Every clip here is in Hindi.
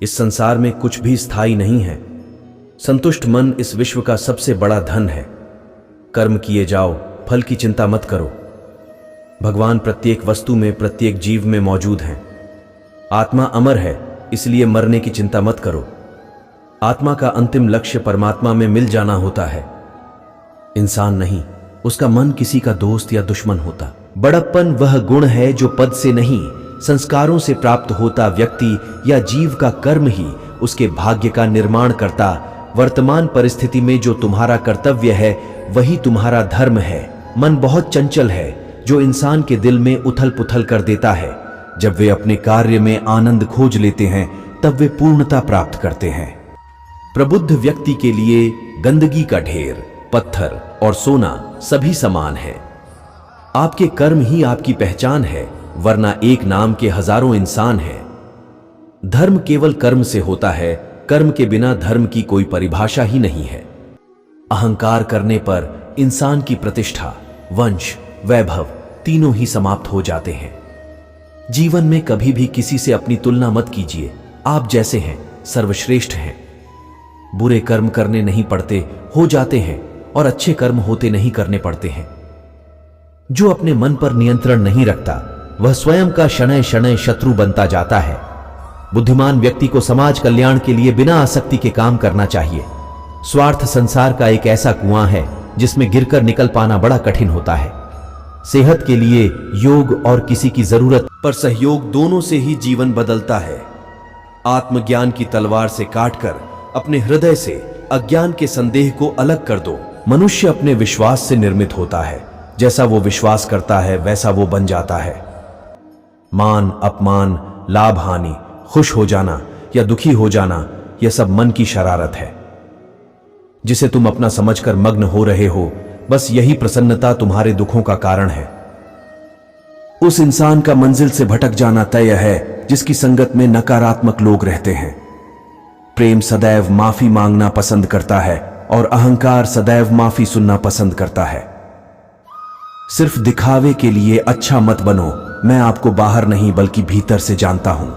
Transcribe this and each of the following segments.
इस संसार में कुछ भी स्थायी नहीं है। संतुष्ट मन इस विश्व का सबसे बड़ा धन है। कर्म किए जाओ, फल की चिंता मत करो। भगवान प्रत्येक वस्तु में, प्रत्येक जीव में मौजूद हैं। आत्मा अमर है, इसलिए मरने की चिंता मत करो। आत्मा का अंतिम लक्ष्य परमात्मा में मिल जाना होता है, इंसान नहीं। उसका मन किसी का दोस्त या दुश्मन होता। बड़प्पन वह गुण है जो पद से नहीं, संस्कारों से प्राप्त होता। व्यक्ति या जीव का कर्म ही उसके भाग्य का निर्माण करता। वर्तमान परिस्थिति में जो तुम्हारा कर्तव्य है वही तुम्हारा धर्म है। मन बहुत चंचल है जो इंसान के दिल में उथल पुथल कर देता है। जब वे अपने कार्य में आनंद खोज लेते हैं तब वे पूर्णता प्राप्त करते हैं। प्रबुद्ध व्यक्ति के लिए गंदगी का ढेर, पत्थर और सोना सभी समान है। आपके कर्म ही आपकी पहचान है, वरना एक नाम के हजारों इंसान हैं। धर्म केवल कर्म से होता है, कर्म के बिना धर्म की कोई परिभाषा ही नहीं है। अहंकार करने पर इंसान की प्रतिष्ठा, वंश, वैभव तीनों ही समाप्त हो जाते हैं। जीवन में कभी भी किसी से अपनी तुलना मत कीजिए। आप जैसे हैं सर्वश्रेष्ठ हैं। बुरे कर्म करने नहीं पड़ते, हो जाते हैं, और अच्छे कर्म होते नहीं, करने पड़ते हैं। जो अपने मन पर नियंत्रण नहीं रखता वह स्वयं का शनय शनय शत्रु बनता जाता है। बुद्धिमान व्यक्ति को समाज कल्याण के लिए बिना आसक्ति के काम करना चाहिए। स्वार्थ संसार का एक ऐसा कुआं है जिसमें गिरकर निकल पाना बड़ा कठिन होता है। सेहत के लिए योग और किसी की जरूरत पर सहयोग, दोनों से ही जीवन बदलता है। आत्मज्ञान की तलवार से काटकर अपने हृदय से अज्ञान के संदेह को अलग कर दो। मनुष्य अपने विश्वास से निर्मित होता है। जैसा वो विश्वास करता है वैसा वो बन जाता है। मान अपमान, लाभ हानि, खुश हो जाना या दुखी हो जाना, यह सब मन की शरारत है जिसे तुम अपना समझकर मग्न हो रहे हो। बस यही प्रसन्नता तुम्हारे दुखों का कारण है। उस इंसान का मंजिल से भटक जाना तय है जिसकी संगत में नकारात्मक लोग रहते हैं। प्रेम सदैव माफी मांगना पसंद करता है और अहंकार सदैव माफी सुनना पसंद करता है। सिर्फ दिखावे के लिए अच्छा मत बनो। मैं आपको बाहर नहीं बल्कि भीतर से जानता हूं।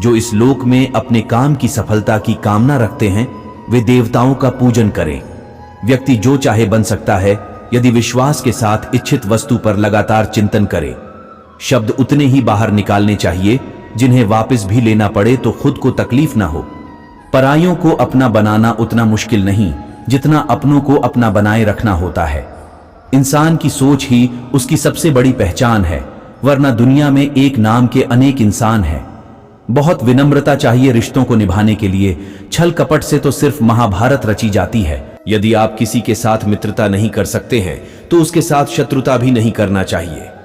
जो इस लोक में अपने काम की सफलता की कामना रखते हैं वे देवताओं का पूजन करें। व्यक्ति जो चाहे बन सकता है यदि विश्वास के साथ इच्छित वस्तु पर लगातार चिंतन करे। शब्द उतने ही बाहर निकालने चाहिए जिन्हें वापस भी लेना पड़े तो खुद को तकलीफ ना हो। परायों को अपना बनाना उतना मुश्किल नहीं जितना अपनों को अपना बनाए रखना होता है। इंसान की सोच ही उसकी सबसे बड़ी पहचान है, वरना दुनिया में एक नाम के अनेक इंसान हैं। बहुत विनम्रता चाहिए रिश्तों को निभाने के लिए। छल कपट से तो सिर्फ महाभारत रची जाती है। यदि आप किसी के साथ मित्रता नहीं कर सकते हैं तो उसके साथ शत्रुता भी नहीं करना चाहिए।